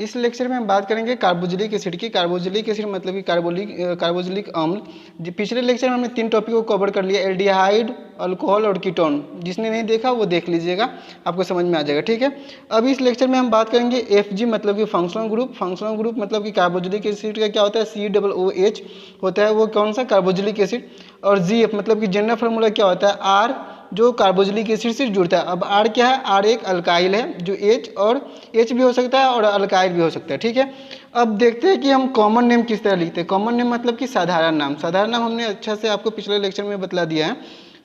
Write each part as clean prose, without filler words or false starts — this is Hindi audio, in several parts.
इस लेक्चर में हम बात करेंगे कार्बोक्सिलिक एसिड की। कार्बोक्सिलिक एसिड मतलब कि कार्बोक्सिलिक अम्ल। पिछले लेक्चर में हमने 3 टॉपिक को कवर कर लिया, एल्डिहाइड, अल्कोहल और कीटोन। जिसने नहीं देखा वो देख लीजिएगा, आपको समझ में आ जाएगा, ठीक है। अब इस लेक्चर में हम बात करेंगे FG मतलब कि फंक्शनल ग्रुप। फंक्शनल ग्रुप मतलब कि कार्बोक्सिलिक एसिड का क्या होता है, COOH होता है, वो कौन सा कार्बोक्सिलिक एसिड। और GF मतलब कि जनरल फार्मूला क्या होता है, R, जो कार्बोक्सिलिक एसिड से जुड़ता है। अब R क्या है, R एक अल्काइल है, जो H भी हो सकता है और अल्काइल भी हो सकता है, ठीक है। अब देखते हैं कि हम कॉमन नेम किस तरह लिखते हैं। कॉमन नेम मतलब कि साधारण नाम। साधारण नाम हमने अच्छा से आपको पिछले लेक्चर में बतला दिया है।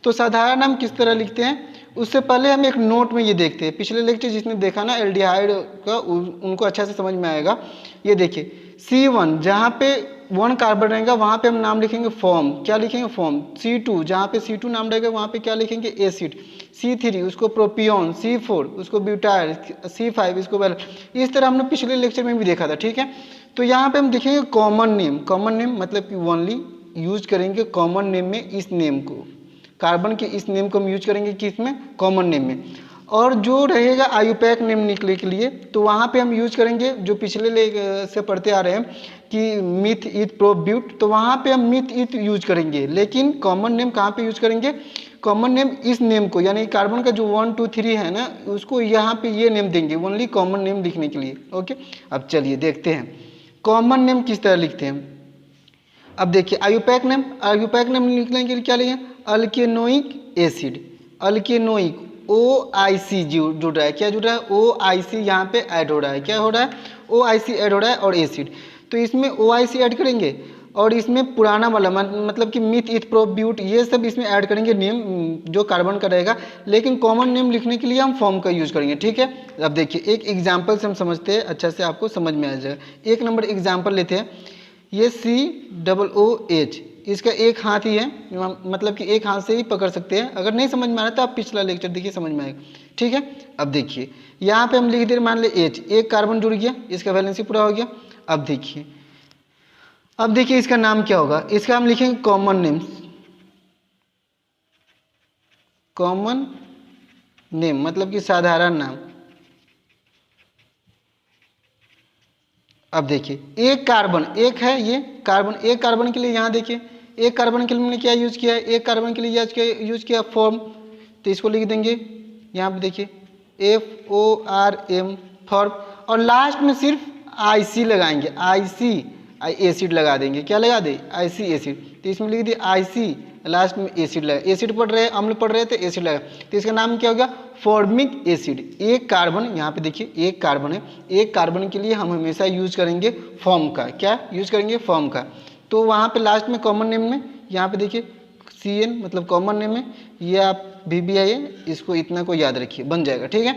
तो साधारण नाम किस तरह लिखते हैं, उससे पहले हम एक नोट में ये देखते हैं। पिछले लेक्चर जिसने देखा ना एल्डिहाइड का, उनको अच्छा से समझ में आएगा। ये देखिए C1 जहाँ पे 1 कार्बन रहेगा वहाँ पे हम नाम लिखेंगे फॉर्म। क्या लिखेंगे, फॉर्म। C2 जहाँ पे C2 नाम रहेगा वहाँ पे क्या लिखेंगे, एसिड। C3 उसको प्रोपियोन, C4 उसको ब्यूटाइल, C5 इसको वेल। इस तरह हमने पिछले लेक्चर में भी देखा था, ठीक है। तो यहाँ पे हम देखेंगे कॉमन नेम। कॉमन नेम मतलब कि ओनली यूज करेंगे कॉमन नेम में इस नेम को, कार्बन के इस नेम को हम यूज करेंगे किस में, कॉमन नेम में। और जो रहेगा आयुपैक नेम निकलने के लिए, तो वहाँ पे हम यूज करेंगे जो पिछले से पढ़ते आ रहे हैं कि मिथ ईथ प्रोप ब्यूट, तो वहाँ पे हम मिथ ईथ यूज करेंगे। लेकिन कॉमन नेम कहाँ पे यूज करेंगे, कॉमन नेम इस नेम को, यानी कार्बन का जो 1 2 3 है ना, उसको यहाँ पे ये नेम देंगे ओनली कॉमन नेम लिखने के लिए, ओके। अब चलिए देखते हैं कॉमन नेम किस तरह लिखते हैं। अब देखिए आयुपैक नेम। आयुपैक नेम लिखने के लिए क्या लिखे, अल्केनोइक एसिड। अल्केनोइक OIC जुड़ रहा है, क्या जुड़ रहा है, OIC यहाँ पे ऐड हो रहा है। क्या हो रहा है, OIC ऐड हो रहा है और एसिड। तो इसमें OIC ऐड करेंगे और इसमें पुराना वाला मतलब कि मिथ ईथ प्रोप ब्यूट, ये सब इसमें ऐड करेंगे नेम जो कार्बन का रहेगा। लेकिन कॉमन नेम लिखने के लिए हम फॉर्म का यूज करेंगे, ठीक है। अब देखिए एक एग्जाम्पल से हम समझते हैं, अच्छा से आपको समझ में आ जाएगा। 1 नंबर एग्जाम्पल लेते हैं। ये COOH, इसका एक हाथ ही है, मतलब कि एक हाथ से ही पकड़ सकते हैं। अगर नहीं समझ में आ रहा तो आप पिछला लेक्चर देखिए, समझ में आएगा, ठीक है। अब देखिए यहाँ पे हम लिख दे, मान ले H, एक कार्बन जुड़ गया, इसका वैलेंसी पूरा हो गया। अब देखिए इसका नाम क्या होगा, इसका हम लिखेंगे कॉमन नेम। कॉमन नेम मतलब कि साधारण नाम। अब देखिए एक कार्बन, एक है ये कार्बन, एक कार्बन के लिए यहाँ देखिए, एक कार्बन के लिए हमने क्या यूज किया है, एक कार्बन के लिए यूज किया फॉर्म। तो इसको लिख देंगे यहाँ पे देखिए FORM, फॉर्म। और लास्ट में सिर्फ IC लगाएंगे, IC एसिड लगा देंगे। क्या लगा दे, IC एसिड। तो इसमें लिख दिए IC, लास्ट में एसिड लगा। एसिड पढ़ रहे, अम्ल पढ़ रहे थे, एसिड लगा। तो इसका नाम क्या हो गया, फॉर्मिक एसिड। एक कार्बन, यहाँ पे देखिए एक कार्बन है, एक कार्बन के लिए हम हमेशा यूज करेंगे फॉर्म का। क्या यूज करेंगे, फॉर्म का। तो वहाँ पे लास्ट में कॉमन नेम में यहाँ पे देखिए CN मतलब कॉमन नेम में, ये आप VBI है, इसको इतना को याद रखिए, बन जाएगा, ठीक है।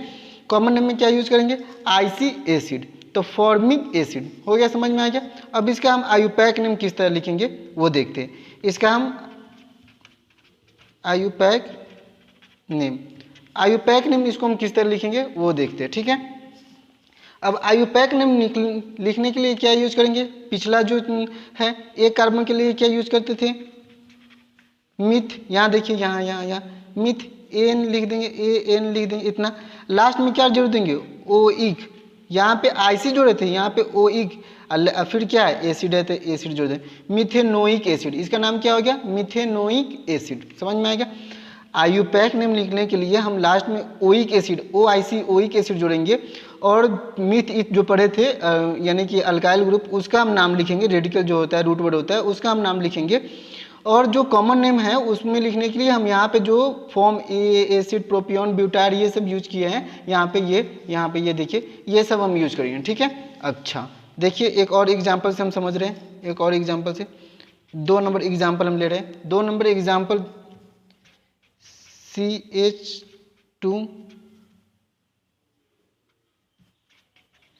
कॉमन नेम में क्या यूज करेंगे, IC एसिड। तो फॉर्मिक एसिड हो गया, समझ में आ गया। अब इसका हम आयुपैक नेम किस तरह लिखेंगे वो देखते हैं। इसका हम आयुपैक नेम इसको हम किस तरह लिखेंगे वो देखते हैं, ठीक है। अब आयुपैक नेम लिखने के लिए क्या यूज करेंगे, पिछला जो है एक कार्बन के लिए क्या यूज करते थे, मिथ। यहाँ देखिए यहाँ मिथ AN लिख देंगे, AN लिख देंगे इतना। लास्ट में क्या जोड़ देंगे, OIC। यहाँ पे IC जोड़े थे, यहाँ पे OIC, फिर क्या है एसिड है तो एसिड जोड़ दें, मिथेनोइक एसिड। इसका नाम क्या हो गया, मिथेनोइक एसिड। समझ में आएगा। आयुपैक नेम लिखने के लिए हम लास्ट में oic acid, OIC oic acid जोड़ेंगे। और मिथ ईथ जो पढ़े थे यानी कि अल्काइल ग्रुप, उसका हम नाम लिखेंगे। रेडिकल जो होता है, रूट वर्ड होता है, उसका हम नाम लिखेंगे। और जो कॉमन नेम है उसमें लिखने के लिए हम यहाँ पे जो फॉर्म एसिड, प्रोपियोन, ब्यूटाइल ये सब यूज किए हैं, यहाँ पे ये देखिए, ये सब हम यूज करेंगे, ठीक है। अच्छा देखिए एक और एग्जाम्पल से हम समझ रहे हैं, एक और एग्जाम्पल से 2 नंबर एग्जाम्पल हम ले रहे हैं। 2 number example CH2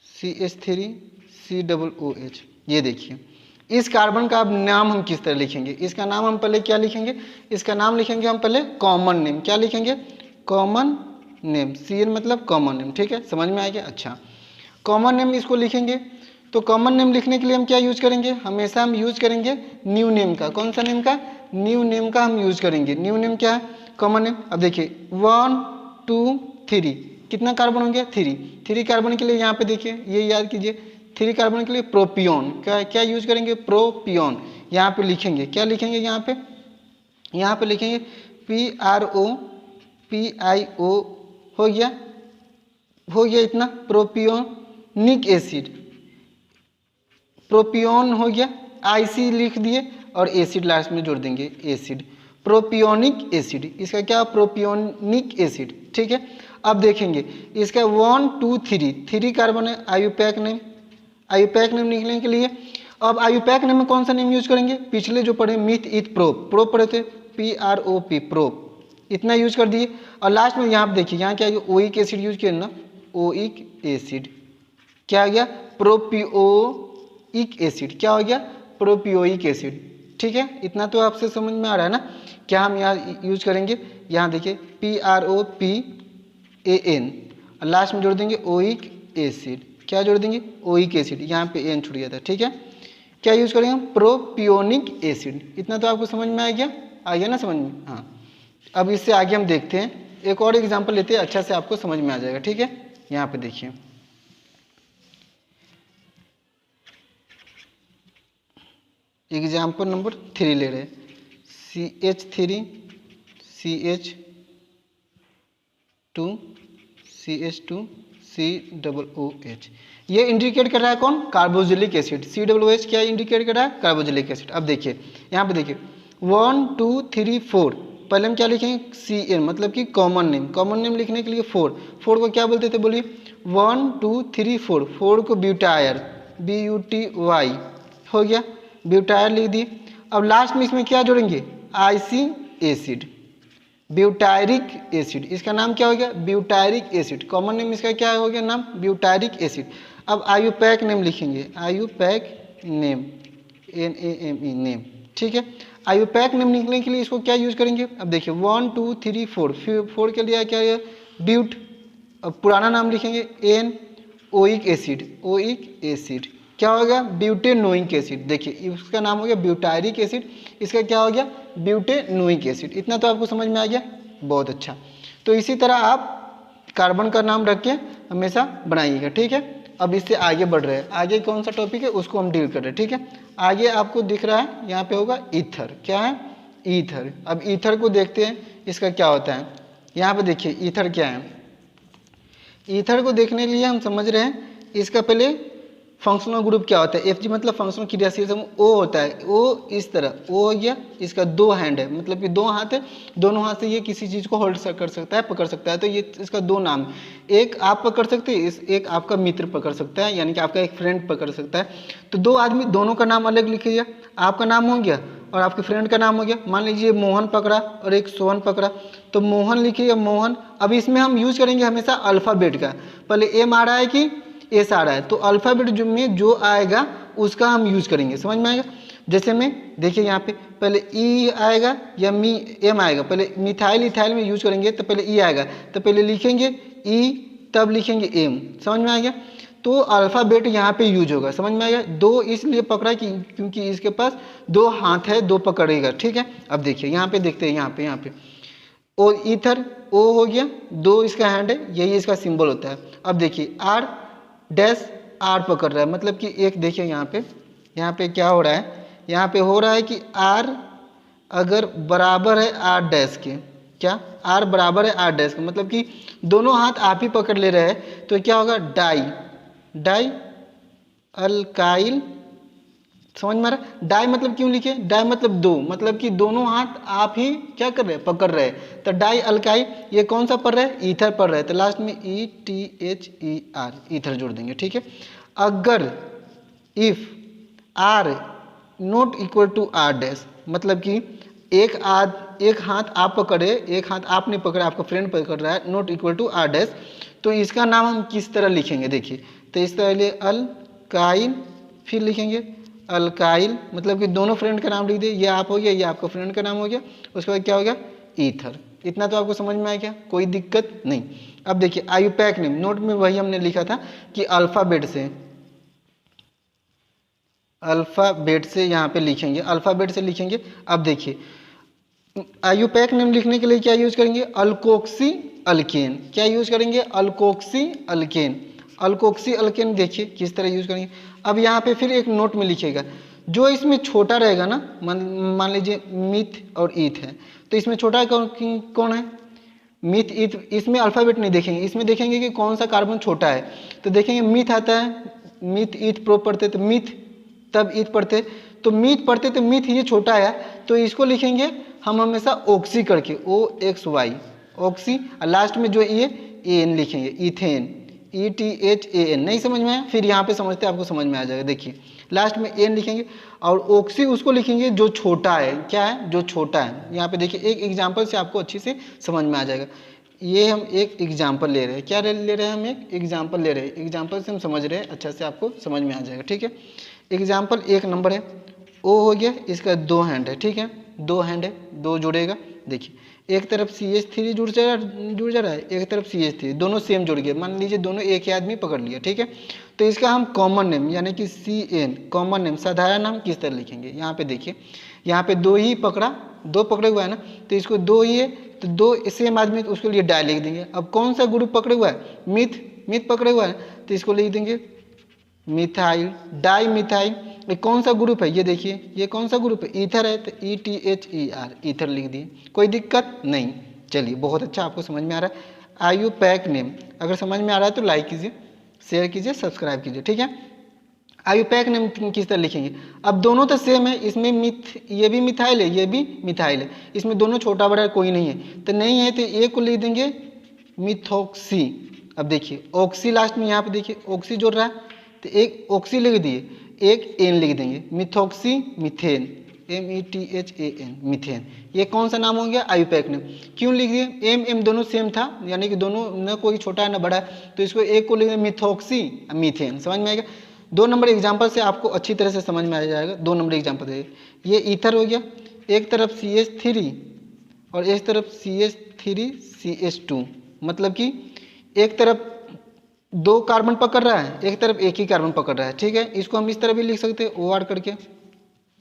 CH3 COOH। ये देखिए इस कार्बन का अब नाम हम किस तरह लिखेंगे। इसका नाम हम पहले क्या लिखेंगे, इसका नाम लिखेंगे हम पहले कॉमन नेम। क्या लिखेंगे, कॉमन नेम। CN मतलब कॉमन नेम, ठीक है, समझ में आ गया। अच्छा कॉमन नेम इसको लिखेंगे। तो कॉमन नेम लिखने के लिए हम क्या यूज करेंगे, हमेशा हम यूज करेंगे न्यू नेम का। कौन सा नेम का, न्यू नेम का हम यूज करेंगे। न्यू नेम क्या है, कॉमन नेम। अब देखिए 1 2 3 कितना कार्बन हो गया 3। 3 कार्बन के लिए यहाँ पे देखिए, ये याद कीजिए, 3 कार्बन के लिए प्रोपियोन, क्या यूज करेंगे, प्रोपियोन। यहाँ पे लिखेंगे, क्या लिखेंगे यहाँ पे लिखेंगे PRO हो गया इतना, प्रोपियोनिक एसिड, प्रोपियोन हो गया, IC लिख दिए और एसिड लास्ट में जोड़ देंगे, एसिड, प्रोपियोनिक एसिड, इसका क्या, प्रोपियोनिक एसिड। ठीक है, अब देखेंगे इसका 1 2 3 कार्बन है, आयुपैक नेम लिखने के लिए। अब आयुपैक नेम में कौन सा नेम यूज करेंगे, पिछले जो पढ़े मिथ इथ प्रोप पढ़े थे, PROP प्रोप, इतना यूज कर दिए। और लास्ट में यहाँ पे देखिए, यहाँ क्या है, ओइक एसिड यूज किया ना, ओइक एसिड, क्या आ गया, प्रोपियोइक एसिड, क्या हो गया, प्रोपियोइक एसिड। ठीक है, इतना तो आपसे समझ में आ रहा है ना। क्या हम यहाँ यूज करेंगे, यहाँ देखिए PROPAN, लास्ट में जोड़ देंगे ओइक एसिड, क्या जोड़ देंगे, ओइक एसिड, यहाँ पे एन छूट गया था। ठीक है, क्या यूज करेंगे हम, प्रोपियोनिक एसिड। इतना तो आपको समझ में आ गया ना समझ में। हाँ, अब इससे आगे हम देखते हैं, एक और एग्जाम्पल लेते हैं, अच्छा से आपको समझ में आ जाएगा। ठीक है, यहाँ पे देखिए, एग्जाम्पल नंबर 3 ले रहे हैं, CH3 CH2 COOH, ये इंडिकेट कर रहा है कौन, कार्बोक्सिलिक एसिड। COOH क्या इंडिकेट कर रहा है, कार्बोक्सिलिक एसिड। अब देखिए यहाँ पे देखिए 1 2 3 4, पहले हम क्या लिखेंगे, CN, मतलब कि कॉमन नेम लिखने के लिए 4 को क्या बोलते थे, बोलिए 1 2 3 4 को ब्यूटायर, BUTY हो गया, ब्यूटायर लिख दिए। अब लास्ट में इसमें क्या जोड़ेंगे, IC एसिड, ब्यूटायरिक एसिड, इसका नाम क्या हो गया, ब्यूटायरिक एसिड, कॉमन नेम इसका क्या हो गया नाम, ब्यूटायरिक एसिड। अब आयुपैक नेम लिखेंगे, आयुपैक नेम, NAME नेम। ठीक है, आयुपैक नेम लिखने के लिए इसको क्या यूज करेंगे, अब देखिए 1 2 3 4 के लिए क्या है, ब्यूट। अब पुराना नाम लिखेंगे N, ओइक एसिड, क्या हो गया, ब्यूटेनोइक एसिड। देखिए इसका नाम हो गया ब्यूटायरिक एसिड, इसका क्या हो गया, ब्यूटेनोइक एसिड। इतना तो आपको समझ में आ गया, बहुत अच्छा। तो इसी तरह आप कार्बन का नाम रख के हमेशा बनाइएगा। ठीक है, अब इससे आगे बढ़ रहे हैं, आगे कौन सा टॉपिक है उसको हम डील कर रहे हैं। ठीक है, आगे आपको दिख रहा है यहाँ पे होगा ईथर, क्या है, ईथर। अब ईथर को देखते हैं इसका क्या होता है। यहाँ पे देखिए ईथर क्या है, ईथर को देखने के लिए हम समझ रहे हैं इसका पहले फंक्शनल ग्रुप क्या होता है, FG मतलब फंक्शनल क्रियाशील समूह O होता है। O इस तरह O हो गया, इसका 2 हैंड है, मतलब कि 2 हाथ है, दोनों हाथ से ये किसी चीज़ को होल्ड कर सकता है, पकड़ सकता है। तो ये इसका 2 नाम, एक आप पकड़ सकते हैं, एक आपका मित्र पकड़ सकता है, यानी कि आपका एक फ्रेंड पकड़ सकता है। तो 2 आदमी, दोनों का नाम अलग लिखिए, आपका नाम हो गया और आपके फ्रेंड का नाम हो गया। मान लीजिए मोहन पकड़ा और एक सोहन पकड़ा, तो मोहन लिखिए, मोहन। अब इसमें हम यूज करेंगे हमेशा अल्फ़ाबेट का, पहले M आ रहा है कि S आ रहा है, तो अल्फ़ाबेट में जो आएगा उसका हम यूज करेंगे, समझ में आएगा। जैसे में देखिए यहाँ पे पहले E आएगा या M आएगा, पहले मिथाइल इथाइल में यूज करेंगे तो पहले E आएगा, तो पहले लिखेंगे E तब लिखेंगे M, समझ में आ गया। तो अल्फ़ाबेट यहाँ पे यूज होगा, समझ में आएगा। 2 इसलिए पकड़ा कि क्योंकि इसके पास 2 हाथ है, 2 पकड़ेगा। ठीक है, अब देखिए यहाँ पे देखते हैं, यहाँ पे और ईथर O हो गया, 2 इसका हैंड है, यही इसका सिंबल होता है। अब देखिए R डैश R पकड़ रहा है, मतलब कि एक देखिए यहाँ पे क्या हो रहा है, यहाँ पे हो रहा है कि R अगर बराबर है R डैश के, क्या R बराबर है R डैश के, मतलब कि दोनों हाथ आप ही पकड़ ले रहे हैं, तो क्या होगा, डाई अल्काइल, समझ में आ रहा है। डाई मतलब क्यों लिखे, डाई मतलब 2, मतलब कि दोनों हाथ आप ही क्या कर रहे हैं, पकड़ रहे हैं। तो डाई अल्काइल, ये कौन सा पढ़ रहा है, ईथर पढ़ रहा है, तो लास्ट में ETHER, ईथर जोड़ देंगे। ठीक है, अगर if R not equal to R dash, मतलब कि एक हाथ आप पकड़े, एक हाथ आप नहीं पकड़े, आपका फ्रेंड पकड़ रहा है, not equal to R dash, तो इसका नाम हम किस तरह लिखेंगे, देखिए। तो इस तरह लिए अल्काइल, फिर लिखेंगे अल्काइल, मतलब कि दोनों फ्रेंड का नाम लिख दिए, ये आप हो गया, ये आपका फ्रेंड का नाम हो गया, उसके बाद क्या हो गया, ईथर। इतना तो आपको समझ में आ गया, कोई दिक्कत नहीं। अब देखिए आयुपैक नेम, नोट में वही हमने लिखा था कि अल्फ़ाबेट से यहाँ पे लिखेंगे, अल्फ़ाबेट से लिखेंगे। अब देखिए आयुपैक नेम लिखने के लिए क्या यूज करेंगे, अल्कोक्सी अल्केन। क्या यूज करेंगे? Alkoxy alkane. अल्कोक्सी अल्केन देखिए किस तरह यूज करेंगे। अब यहाँ पे फिर एक नोट में लिखिएगा, जो इसमें छोटा रहेगा ना, मान लीजिए मिथ और ईथ है, तो इसमें छोटा कौन है? मिथ ईथ। इसमें अल्फाबेट नहीं देखेंगे, इसमें देखेंगे कि कौन सा कार्बन छोटा है। तो देखेंगे मिथ आता है, मिथ ईथ प्रो पढ़ते तो मिथ, तब ईथ पढ़ते तो मिथ पढ़ते तो मिथ ये छोटा है, तो इसको लिखेंगे हम हमेशा ऑक्सी करके, OXY ऑक्सी, और लास्ट में जो ये एन लिखेंगे, इथेन, ETHAN। नहीं समझ में आया? फिर यहाँ पे समझते आपको समझ में आ जाएगा। देखिए लास्ट में एन लिखेंगे और ऑक्सी उसको लिखेंगे जो छोटा है। क्या है? जो छोटा है। यहाँ पे देखिए एक एग्जाम्पल से आपको अच्छी से समझ में आ जाएगा। ये हम एक एग्जाम्पल ले रहे हैं। क्या ले रहे हैं? हम एक एग्जाम्पल ले रहे हैं। एग्जाम्पल से हम समझ रहे हैं, अच्छा से आपको समझ में आ जाएगा। ठीक है, एग्जाम्पल 1 नंबर है, ओ हो गया, इसका 2 हैंड है। ठीक है, 2 हैंड है, 2 जुड़ेगा। देखिए एक तरफ CH3 जुड़ जा रहा है, एक तरफ CH3, दोनों सेम जुड़ गए। मान लीजिए दोनों एक ही आदमी पकड़ लिया। ठीक है, तो इसका हम कॉमन नेम यानी कि CN कॉमन नेम साधारण नाम किस तरह लिखेंगे? यहाँ पे देखिए, यहाँ पे 2 ही पकड़ा, 2 पकड़े हुआ है ना, तो इसको 2 ही है, तो 2 सेम आदमी, तो उसके लिए डाई लिख देंगे। अब कौन सा ग्रुप पकड़े हुआ है? मिथ पकड़े हुआ है, तो इसको लिख देंगे मिथाइल डाई मिथाइल। ये कौन सा ग्रुप है? ये देखिए, ये कौन सा ग्रुप है? ईथर है, तो ETHER ईथर लिख दिए। कोई दिक्कत नहीं। चलिए बहुत अच्छा, आपको समझ में आ रहा है। आयुपैक नेम अगर समझ में आ रहा है तो लाइक कीजिए, शेयर कीजिए, सब्सक्राइब कीजिए। ठीक है, आयुपैक नेम किस तरह लिखेंगे? अब दोनों तो सेम है, इसमें ये भी मिथाइल है, ये भी मिथाइल है, इसमें दोनों छोटा बड़ा कोई नहीं है, तो नहीं है तो एक को लिख देंगे मिथॉक्सी। अब देखिए ऑक्सी लास्ट में, यहाँ पे देखिए ऑक्सी जोड़ रहा है, तो एक ऑक्सी लिख दिए, एक एन लिख देंगे, मिथॉक्सी मीथेन, METHAN मीथेन। ये कौन सा नाम हो गया? IUPAC name. क्यों लिख दिए? M दोनों सेम था, यानी कि दोनों न कोई छोटा है न बड़ा है, तो इसको एक को लिख देंगे मिथॉक्सी मीथेन। समझ में आएगा? 2 नंबर एग्जाम्पल से आपको अच्छी तरह से समझ में आ जाएगा। 2 नंबर एग्जाम्पल है, ये ईथर हो गया, एक तरफ CH3 और एक तरफ CH3 CH2, मतलब कि एक तरफ 2 कार्बन पकड़ रहा है, एक तरफ एक ही कार्बन पकड़ रहा है। ठीक है, इसको हम इस तरह भी लिख सकते हैं, OR करके।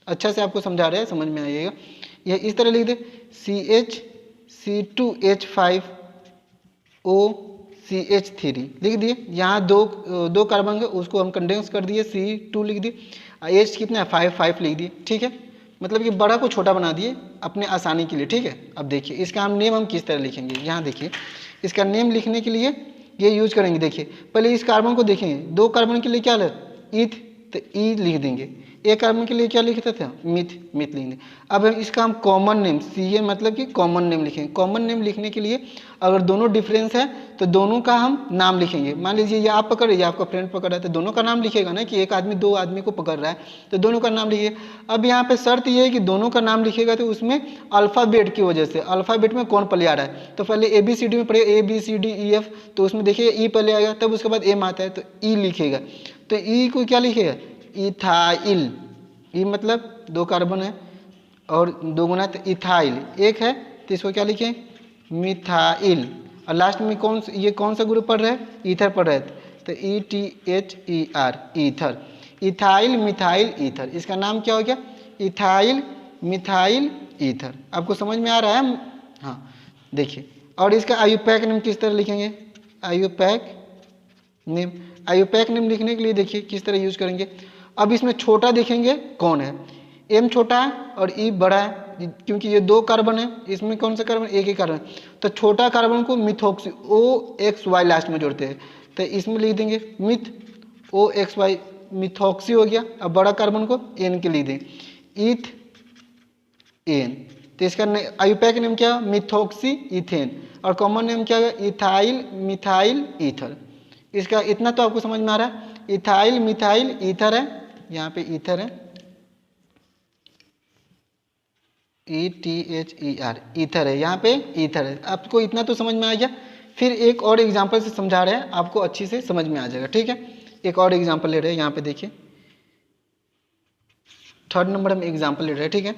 अच्छा से आपको समझा रहे हैं, समझ में आइएगा। ये इस तरह लिख दे, CH2H5OCH3 लिख दिए। यहाँ दो कार्बन है, उसको हम कंडेंस कर दिए, C2 लिख दिए। H कितना है? 5 लिख दिए। ठीक है, मतलब कि बड़ा को छोटा बना दिए अपने आसानी के लिए। ठीक है, अब देखिए इसका नेम हम किस तरह लिखेंगे। यहाँ देखिए इसका नेम लिखने के लिए ये यूज करेंगे। देखिए पहले इस कार्बन को देखेंगे, 2 कार्बन के लिए क्या है? ईथ, तो ई लिख देंगे। एक कार्बन के लिए क्या लिखते थे? मिथ लिख देंगे। अब इसका हम कॉमन नेम, CN मतलब कि कॉमन नेम लिखेंगे। कॉमन नेम लिखने के लिए अगर दोनों डिफरेंस है तो दोनों का हम नाम लिखेंगे। मान लीजिए ये आप पकड़ रहे, आपका फ्रेंड पकड़ रहा है, तो दोनों का नाम लिखेगा ना, कि एक आदमी 2 आदमी को पकड़ रहा है, तो दोनों का नाम लिखिए। अब यहाँ पे शर्त ये है कि दोनों का नाम लिखेगा तो उसमें अल्फ़ाबेट की वजह से, अल्फ़ाबेट में कौन पहले आ रहा है, तो पहले ABCD में पढ़े, ABCDEF, तो उसमें देखिए E पहले आएगा, तब उसके बाद M आता है, तो E लिखेगा। तो E को क्या लिखेगा? इथाइल। ई मतलब 2 कार्बन है और 2 गुना, तो इथाइल एक है, तो इसको क्या लिखें? मिथाइल। और लास्ट में ये कौन सा ग्रुप पढ़ रहा है? ईथर पढ़ रहा है, तो ETHER ether. Ethyl methyl ether, इसका नाम क्या हो गया? Ethyl methyl ether. आपको समझ में आ रहा है? हाँ देखिए, और इसका आयुपैक नेम किस तरह लिखेंगे? आयुपैक नेम लिखने के लिए देखिए किस तरह यूज करेंगे। अब इसमें छोटा देखेंगे कौन है? M छोटा है और E बड़ा है, क्योंकि ये 2 कार्बन है, इसमें कौन सा कार्बन? एक ही कार्बन। तो छोटा कार्बन को मिथॉक्सी OXY लास्ट में जोड़ते हैं, तो इसमें लिख देंगे मिथ OXY, मिथॉक्सी हो गया। अब बड़ा कार्बन को N के लिख दें, ईथ N। तो इसका आयुपैक नेम क्या? Methoxy ethane. और कॉमन नेम क्या है? Ethyl methyl ether. इसका इतना तो आपको समझ में आ रहा है। इथाइल मिथाइल ईथर है, यहाँ पे ईथर है, ETHER ईथर है, यहाँ पे ईथर है। आपको इतना तो समझ में आ गया। फिर एक और एग्जांपल से समझा रहे हैं, आपको अच्छी से समझ में आ जाएगा। ठीक है, एक और एग्जांपल ले रहे हैं, यहाँ पे देखिए 3rd नंबर में एग्जांपल ले रहे हैं। ठीक है,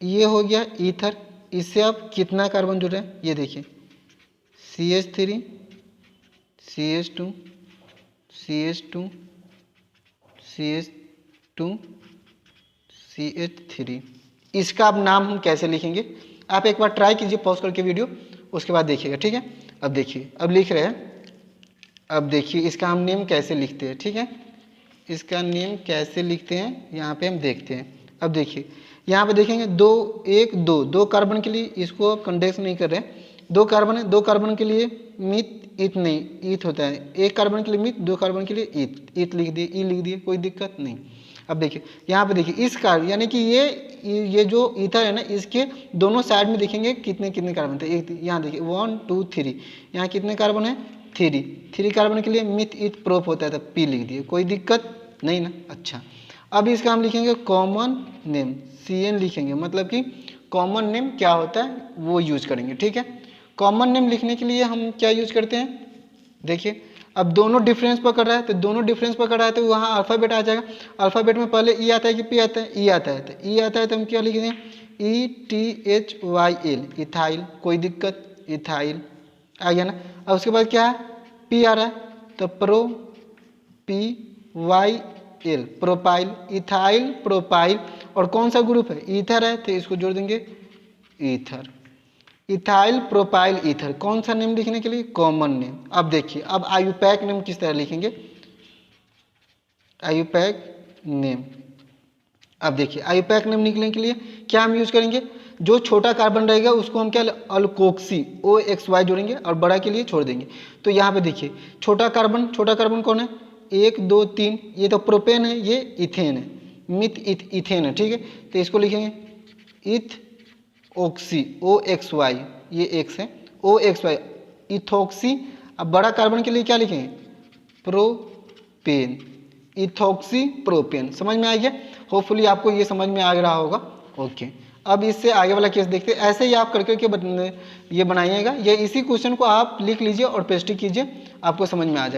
ये हो गया ईथर, इससे आप कितना कार्बन जुड़ रहे हैं? ये देखिए CH3 CH2 CH2 CH2 CH3। इसका अब नाम हम कैसे लिखेंगे? आप एक बार ट्राई कीजिए, पॉज करके वीडियो, उसके बाद देखिएगा, ठीक है। अब देखिए, अब लिख रहे हैं, अब देखिए इसका हम नेम कैसे लिखते हैं, ठीक है। इसका नेम कैसे लिखते हैं यहाँ पे हम देखते हैं। अब देखिए यहाँ पे देखेंगे 2 1 2 2 कार्बन के लिए इसको कंडेंस नहीं कर रहे हैं, 2 कार्बन है, 2 कार्बन के लिए मिथ ईथ नहीं, ईथ होता है, 1 कार्बन के लिए मिथ, 2 कार्बन के लिए ईथ, ईथ लिख दिए, ई लिख दिए, कोई दिक्कत नहीं। अब देखिए यहाँ पे देखिए इस कार्बन यानी कि ये जो ईथर है ना, इसके दोनों साइड में देखेंगे कितने कितने कार्बन थे। एक यहाँ देखिए 1 2 3, यहाँ कितने कार्बन है 3 कार्बन के लिए मिथ ईथ प्रोप होता है, तब पी लिख दिए, कोई दिक्कत नहीं ना। अच्छा, अब इसका हम लिखेंगे कॉमन नेम, CN लिखेंगे, मतलब कि कॉमन नेम क्या होता है वो यूज करेंगे, ठीक है। कॉमन नेम लिखने के लिए हम क्या यूज करते हैं, देखिए अब दोनों डिफरेंस पकड़ रहा है, तो दोनों डिफरेंस पकड़ रहा है तो वहाँ अल्फ़ाबेट आ जाएगा। अल्फ़ाबेट में पहले ई आता है कि पी आता है, ई आता है, तो ई आता है तो हम क्या लिख दें ETHYL, इथाइल, कोई दिक्कत, इथाइल आ गया ना। अब उसके बाद क्या है, पी आ रहा है, तो PYL, प्रोपाइल, इथाइल प्रोपाइल, और कौन सा ग्रुप है ईथर है, तो इसको जोड़ देंगे ईथर, इथाइल प्रोपाइल ईथर। कौन सा नेम लिखने के लिए, कॉमन नेम। अब देखिए अब आयुपैक नेम किस तरह लिखेंगे, आयुपैक नेम। अब देखिए आयुपैक नेम लिखने के लिए क्या हम यूज करेंगे, जो छोटा कार्बन रहेगा उसको हम क्या अल्कोक्सी OXY जोड़ेंगे और बड़ा के लिए छोड़ देंगे। तो यहाँ पे देखिए छोटा कार्बन कौन है, 1 2 3, ये तो प्रोपेन है, ये इथेन है, मिथ इथेन है, ठीक है। तो इसको लिखेंगे इथ ऑक्सी OXY, ये X है, OXY इथोक्सी। अब बड़ा कार्बन के लिए क्या लिखेंगे, प्रोपेन, इथोक्सी प्रोपेन। समझ में आ गया, होपफुली आपको ये समझ में आ रहा होगा। ओके, अब इससे आगे वाला केस देखते हैं। ऐसे ही आप करके ये बनाइएगा, ये इसी क्वेश्चन को आप लिख लीजिए और पेस्टिंग कीजिए, आपको समझ में आ जाएगा।